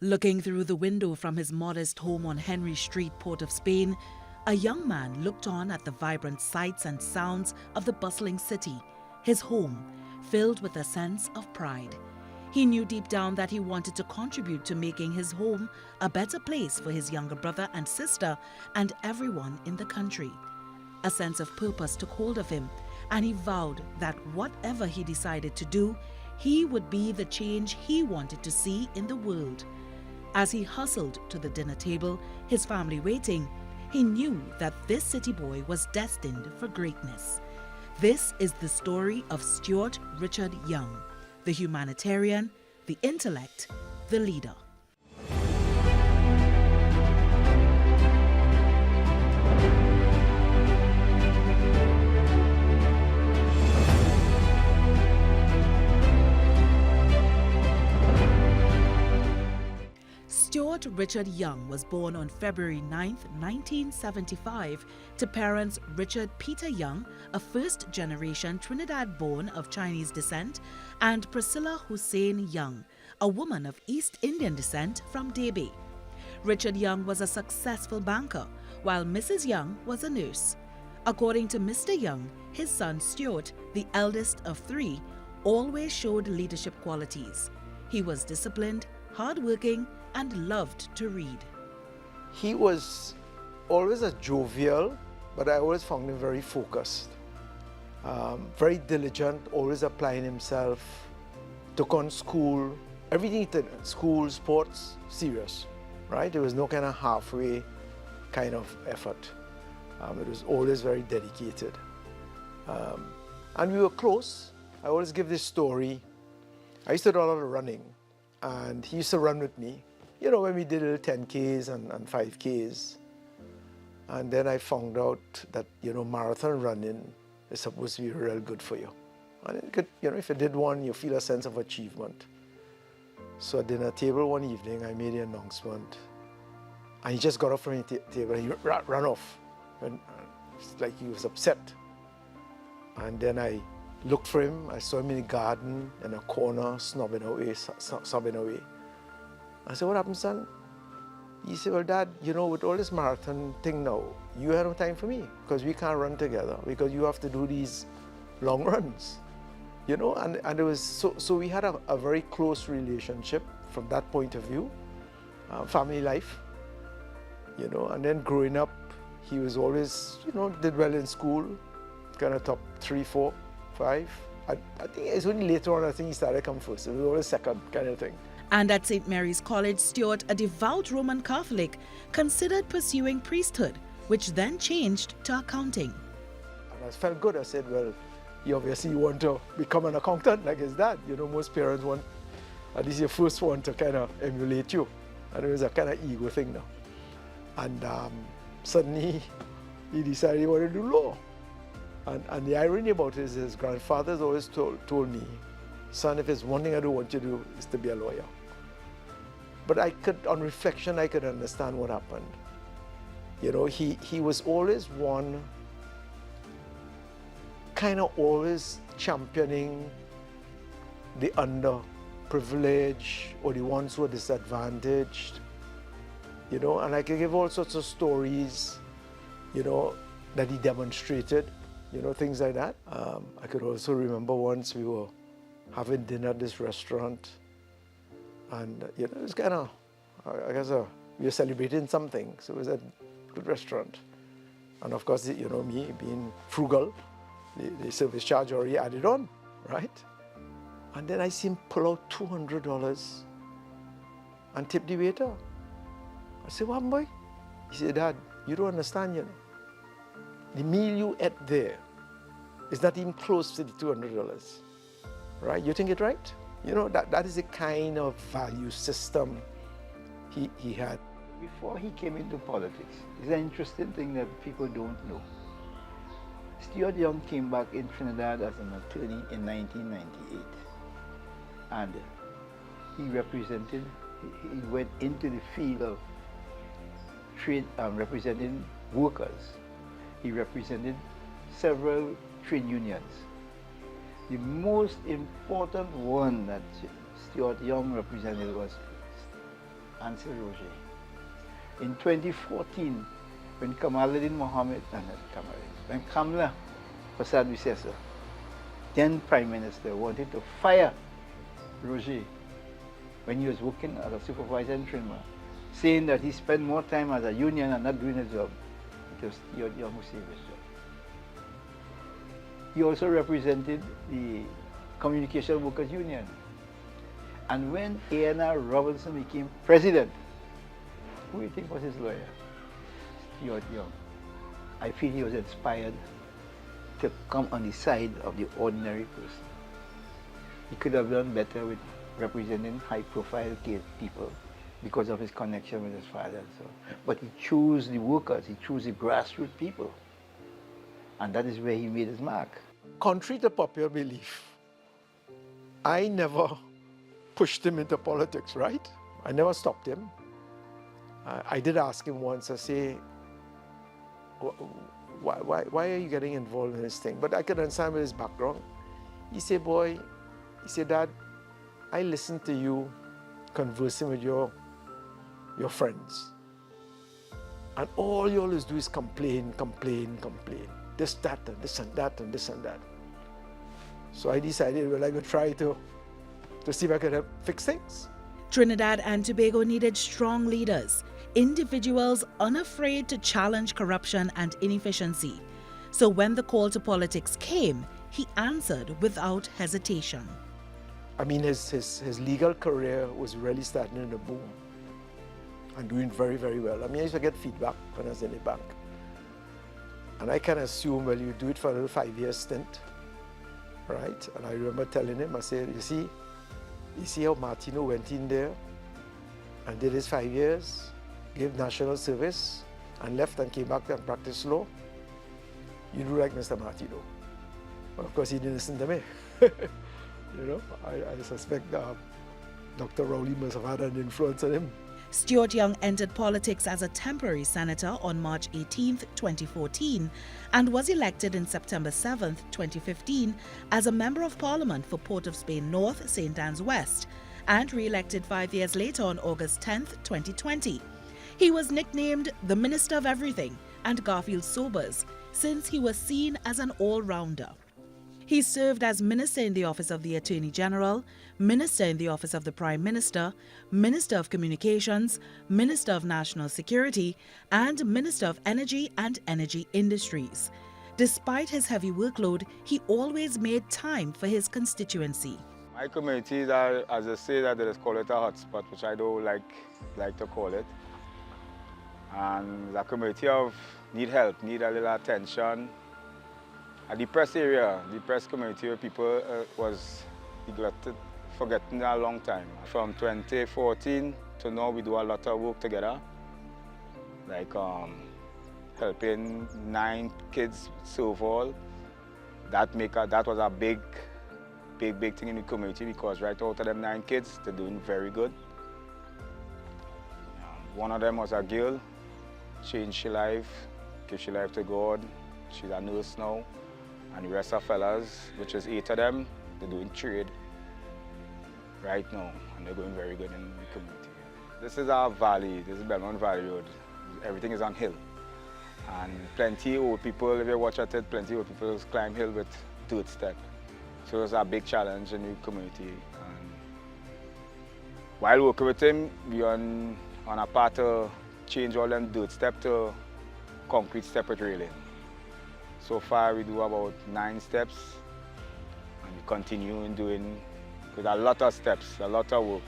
Looking through the window from his modest home on Henry Street, Port of Spain, a young man looked on at the vibrant sights and sounds of the bustling city, his home, filled with a sense of pride. He knew deep down that he wanted to contribute to making his home a better place for his younger brother and sister and everyone in the country. A sense of purpose took hold of him, and he vowed that whatever he decided to do, he would be the change he wanted to see in the world. As he hustled to the dinner table, his family waiting, he knew that this city boy was destined for greatness. This is the story of Stuart Richard Young, the humanitarian, the intellect, the leader. Stuart Richard Young was born on February 9, 1975, to parents Richard Peter Young, a first-generation Trinidad-born of Chinese descent, and Priscilla Hussein Young, a woman of East Indian descent from Debe. Richard Young was a successful banker, while Mrs. Young was a nurse. According to Mr. Young, his son Stuart, the eldest of three, always showed leadership qualities. He was disciplined, hardworking, and loved to read. He was always a jovial, but I always found him very focused, very diligent, always applying himself, took on school, everything he did, school, sports, serious, right? There was no kind of halfway kind of effort. It was always very dedicated. And we were close. I always give this story. I used to do a lot of running, and he used to run with me. You know, when we did little 10Ks and 5Ks. And then I found out that, you know, marathon running is supposed to be real good for you. And it could, you know, if you did one, you feel a sense of achievement. So at dinner table one evening, I made the announcement. And he just got up from the table and he ran off. And it's like he was upset. And then I looked for him. I saw him in the garden in a corner, sobbing away. I said, "What happened, son?" He said, "Well, Dad, you know, with all this marathon thing now, you have no time for me because we can't run together because you have to do these long runs." You know, and it was so we had a very close relationship from that point of view, family life, you know. And then growing up, he was always, you know, did well in school, kind of top 3, 4, 5. I think it's only later on I think he started come first. It was always second kind of thing. And at St. Mary's College, Stuart, a devout Roman Catholic, considered pursuing priesthood, which then changed to accounting. And I felt good. I said, well, you obviously want to become an accountant like his dad. You know, most parents want at least your first one to kind of emulate you. And it was a kind of ego thing now. And suddenly he decided he wanted to do law. And the irony about it is his grandfather's always told me, "Son, if there's one thing I don't want you to do is to be a lawyer." But on reflection, I could understand what happened. You know, he was always one kind of always championing the underprivileged or the ones who are disadvantaged. You know, and I could give all sorts of stories, you know, that he demonstrated, you know, things like that. I could also remember once we were having dinner at this restaurant, and you know, it was kind of, I guess, we were celebrating something, so it was a good restaurant. And of course, you know, me being frugal, the service charge already added on, right? And then I see him pull out $200 and tip the waiter. I said, "What, boy?" He said, "Dad, you don't understand, you know. The meal you ate there is not even close to the $200. Right? You think it right?" You know, that is the kind of value system he had. Before he came into politics, it's an interesting thing that people don't know. Stuart Young came back in Trinidad as an attorney in 1998. And he went into the field of representing workers. He represented several trade unions. The most important one that Stuart Young represented was Ansel Roger. In 2014, when when Kamala Prasad Visesa, then Prime Minister, wanted to fire Roger when he was working as a supervisor in Trinidad, saying that he spent more time as a union and not doing his job, it was Stuart Young who saved his job. He also represented the Communication Workers Union. And when A.N.R. Robinson became president, who do you think was his lawyer? Stuart Young. I feel he was inspired to come on the side of the ordinary person. He could have done better with representing high-profile people because of his connection with his father and so on. But he chose the workers, he chose the grassroots people. And that is where he made his mark. Contrary to popular belief, I never pushed him into politics, right? I never stopped him. I did ask him once, I say, why are you getting involved in this thing? But I could understand with his background. He said, boy, he said, Dad, I listen to you conversing with your friends. And all you always do is complain. This, that, and this and that, and this and that. So I decided, well, I would try to see if I could help fix things. Trinidad and Tobago needed strong leaders, individuals unafraid to challenge corruption and inefficiency. So when the call to politics came, he answered without hesitation. I mean, his legal career was really starting in a boom and doing very, very well. I mean, I used to get feedback when I was in the bank. And I can assume, well, you do it for a little 5-year stint, right? And I remember telling him, I said, you see how Martino went in there and did his 5 years, gave national service, and left and came back and practiced law? You do like Mr. Martino. But of course, he didn't listen to me. You know, I suspect Dr. Rowley must have had an influence on him. Stuart Young entered politics as a temporary senator on March 18, 2014, and was elected in September 7, 2015, as a Member of Parliament for Port of Spain North, St. Anne's West, and re-elected 5 years later on August 10, 2020. He was nicknamed the Minister of Everything and Garfield Sobers, since he was seen as an all-rounder. He served as Minister in the Office of the Attorney General, Minister in the Office of the Prime Minister, Minister of Communications, Minister of National Security, and Minister of Energy and Energy Industries. Despite his heavy workload, he always made time for his constituency. My community, as I say, that they call it a hotspot, which I don't like to call it. And the community of need help, need a little attention. A depressed area, depressed community where people was neglected, forgotten a long time. From 2014 to now, we do a lot of work together, like helping 9 kids serve all. That was a big thing in the community, because right out of them 9 kids, they're doing very good. One of them was a girl, changed her life, gave her life to God. She's a nurse now. And the rest of fellas, which is 8 of them, they're doing trade right now, and they're going very good in the community. This is our valley, this is Belmont Valley Road. Everything is on hill. And plenty old people, if you watch at it, plenty old people climb hill with dirt step. So it's a big challenge in the community. And while working with him, we're on a path to change all them dirt step to concrete step with railing. So far, we do about 9 steps, and we continue in doing, with a lot of steps, a lot of work.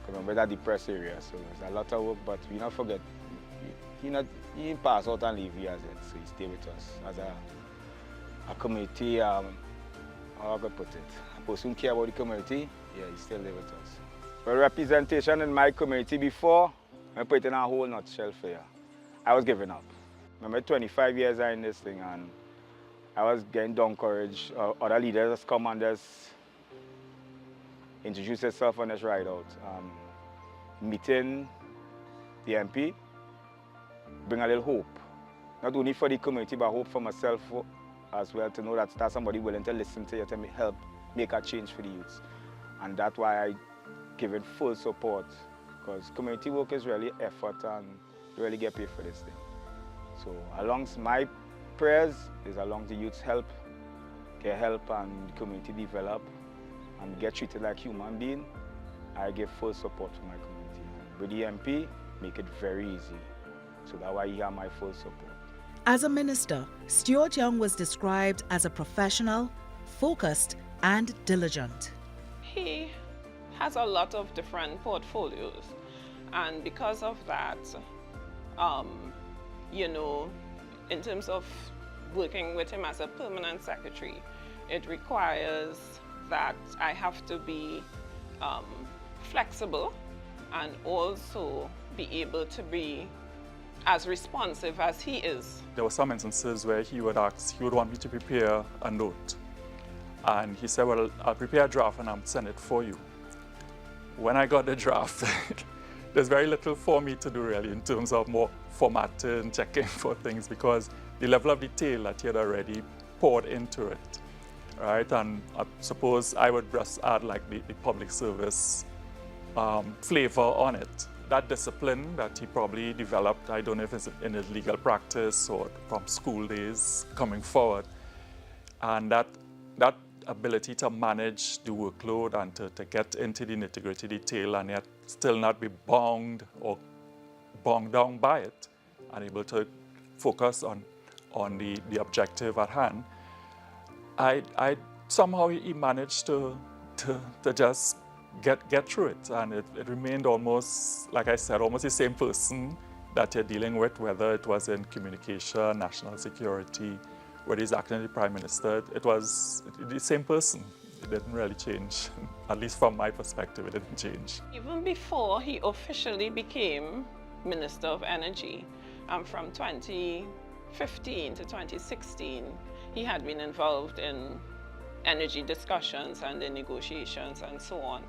Remember that depressed area, so there's a lot of work, but we not forget, he didn't pass out and leave here as it, so he stay with us as a community, how I could put it, a person who care about the community, yeah, he still live with us. Well, representation in my community before, I put it in a whole nutshell for you. I was giving up. Remember, 25 years I in this thing, and I was getting discouraged. Other leaders come and just introduce themselves and just ride out. Meeting the MP, bring a little hope. Not only for the community, but hope for myself as well, to know that there's somebody willing to listen to you, to help make a change for the youth. And that's why I given full support because community work is really effort and you really get paid for this thing. So alongst my prayers is along the youth's help, get help and the community develop and get treated like human being. I give full support to my community. With the MP, make it very easy. So that's why you have my full support. As a minister, Stuart Young was described as a professional, focused, and diligent. He has a lot of different portfolios, and because of that, you know, in terms of working with him as a permanent secretary, it requires that I have to be flexible and also be able to be as responsive as he is. There were some instances where he would want me to prepare a note. And he said, well, I'll prepare a draft and I'll send it for you. When I got the draft, there's very little for me to do really in terms of more formatting, checking for things, because the level of detail that he had already poured into it, right? And I suppose I would just add like the public service flavor on it. That discipline that he probably developed, I don't know if it's in his legal practice or from school days coming forward, and that ability to manage the workload and to get into the nitty-gritty detail and yet still not be bound down by it and able to focus on the objective at hand. I somehow he managed to just get through it, and it remained almost, like I said, almost the same person that you're dealing with, whether it was in communication, national security, whether he's acting as the Prime Minister. It was the same person. It didn't really change. At least from my perspective, it didn't change. Even before he officially became Minister of Energy, from 2015 to 2016, he had been involved in energy discussions and the negotiations and so on.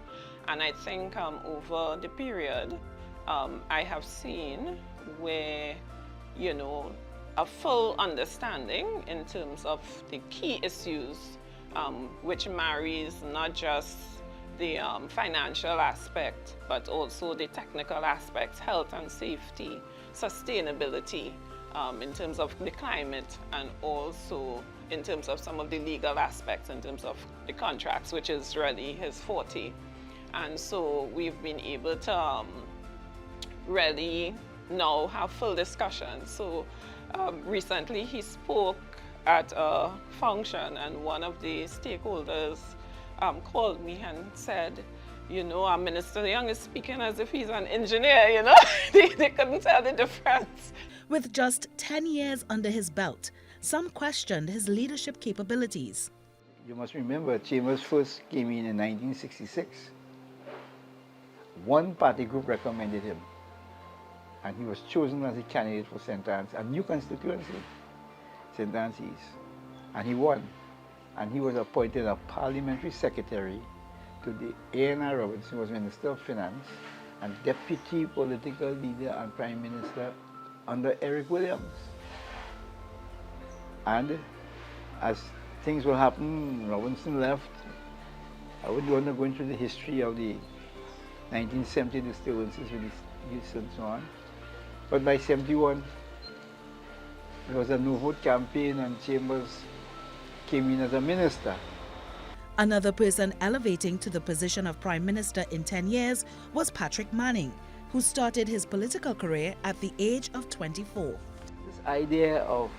And I think over the period, I have seen where, you know, a full understanding in terms of the key issues, which marries not just the financial aspect, but also the technical aspects, health and safety, sustainability, in terms of the climate, and also in terms of some of the legal aspects, in terms of the contracts, which is really his forte. And so we've been able to really now have full discussions. So recently he spoke at a function, and one of the stakeholders called me and said, you know, our Minister Young is speaking as if he's an engineer, you know. They couldn't tell the difference. With just 10 years under his belt, some questioned his leadership capabilities. You must remember, Chambers first came in 1966. One party group recommended him, and he was chosen as a candidate for St. Anne's, a new constituency, St. Anne's East, and he won. And he was appointed a parliamentary secretary to the A.N.R. Robinson, who was Minister of Finance and deputy political leader and Prime Minister under Eric Williams. And as things will happen, Robinson left. I wouldn't want to go into the history of the 1970 disturbances with the youth and so on. But by 71, there was a no vote campaign and Chambers came in as a minister. Another person elevating to the position of Prime Minister in 10 years was Patrick Manning, who started his political career at the age of 24. This idea of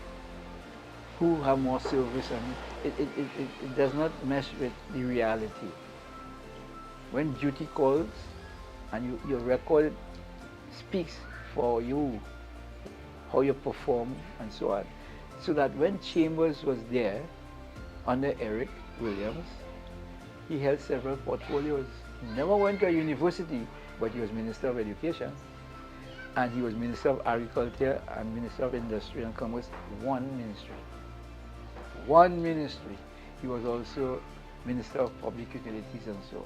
who have more service, and it does not mesh with the reality. When duty calls and your record speaks for you, how you perform and so on, so that when Chambers was there under Eric Williams, he held several portfolios. He never went to a university, but he was Minister of Education, and he was Minister of Agriculture and Minister of Industry and Commerce, one ministry. One ministry. He was also Minister of Public Utilities and so on.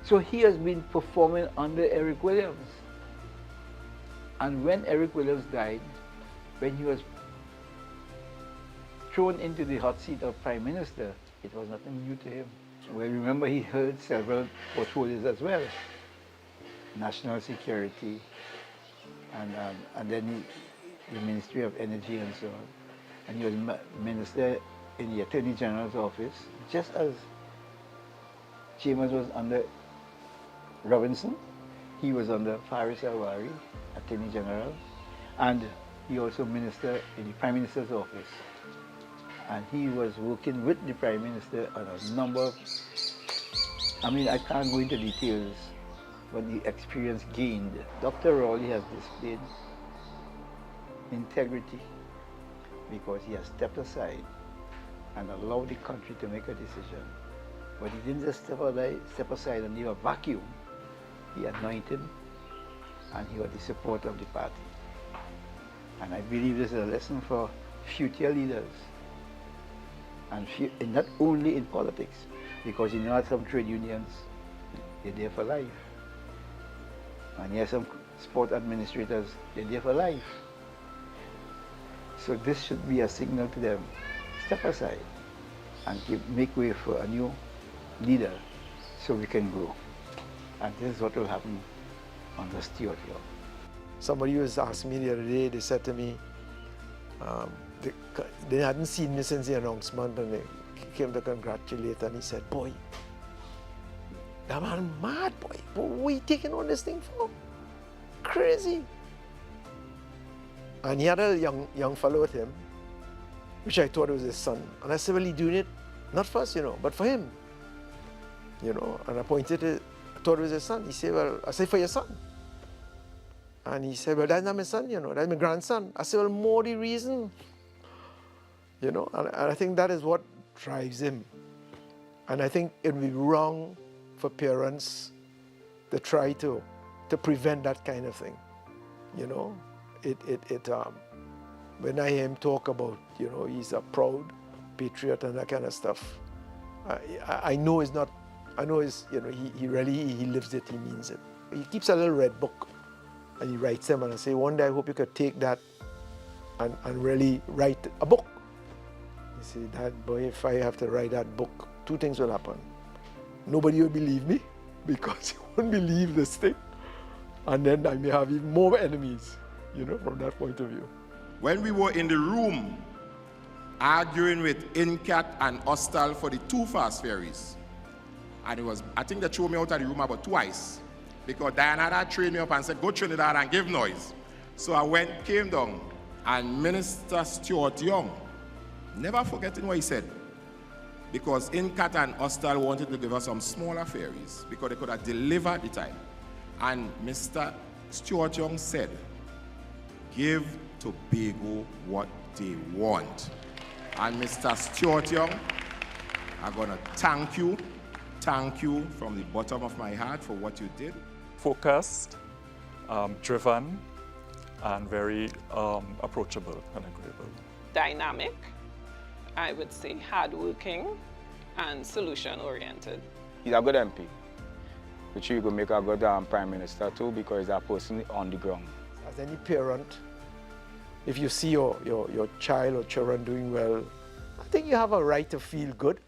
So he has been performing under Eric Williams. And when Eric Williams died, when he was thrown into the hot seat of Prime Minister, it was nothing new to him. Well, remember, he held several portfolios as well. national security, and then the Ministry of Energy and so on. And he was minister in the Attorney General's office, just as Chambers was under Robinson. He was under Faris Alwari, Attorney General, and he also ministered in the Prime Minister's office. And he was working with the Prime Minister on a number of, I mean, I can't go into details, but the experience gained. Dr. Rowley has displayed integrity because he has stepped aside and allowed the country to make a decision. But he didn't just step aside and leave a vacuum. He anointed and he got the support of the party. And I believe this is a lesson for future leaders. And not only in politics, because you know some trade unions, they're there for life. And you have some sport administrators, they're there for life. So this should be a signal to them. Step aside and make way for a new leader so we can grow. And this is what will happen under Stuart Young. Somebody was asking me the other day, they said to me, they hadn't seen me since the announcement, and they came to congratulate, and he said, boy, that man mad, boy. What are you taking on this thing for? Crazy. And he had a young fellow with him, which I thought was his son. And I said, well, he's doing it not for us, but for him. And I pointed it, I thought it was his son. He said, well, I said, for your son. And he said, well, that's not my son, that's my grandson. I said, well, more the reason. And I think that is what drives him. And I think it would be wrong for parents to try to prevent that kind of thing. When I hear him talk about, he's a proud patriot and that kind of stuff, I know it's not, I know it's, he lives it, he means it. He keeps a little red book and he writes them, and I say, one day I hope you could take that and really write a book. You see, that boy, if I have to write that book, two things will happen. Nobody will believe me because he won't believe this thing. And then I may have even more enemies, from that point of view. When we were in the room arguing with INCAT and Hostel for the two fast ferries, and it was, I think they threw me out of the room about twice because Diana had trained me up and said, go Trinidad and give noise. So I came down, and Minister Stuart Young, never forgetting what he said, because INCAT and Hostel wanted to give us some smaller ferries because they could have delivered the time. And Mr. Stuart Young said, give Tobago what they want. And Mr. Stuart Young, I'm going to thank you from the bottom of my heart for what you did. Focused, driven, and very approachable and agreeable. Dynamic, I would say hardworking, and solution-oriented. He's a good MP, which you could make a good Prime Minister too, because he's a person on the ground. As any parent, if you see your child or children doing well, I think you have a right to feel good.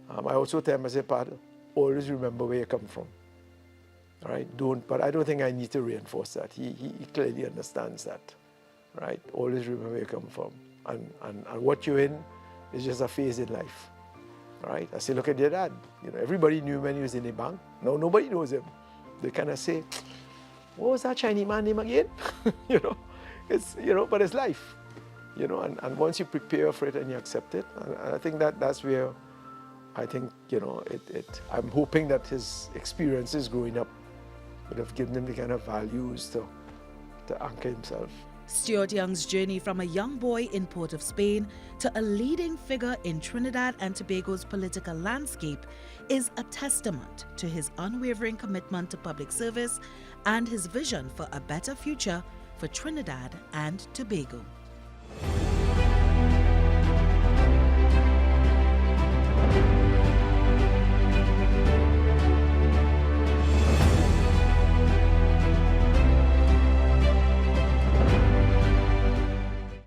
I also tell them, I say, Pat, always remember where you come from. All right? But I don't think I need to reinforce that. He clearly understands that. Right? Always remember where you come from. And what you're in is just a phase in life. All right? I say, look at your dad. Everybody knew when he was in the bank. Now nobody knows him. They kind of say, what was that Chinese man name again? It's, but it's life. And once you prepare for it and you accept it, and I think that's where I think, I'm hoping that his experiences growing up would have given him the kind of values to anchor himself. Stuart Young's journey from a young boy in Port of Spain to a leading figure in Trinidad and Tobago's political landscape is a testament to his unwavering commitment to public service and his vision for a better future for Trinidad and Tobago.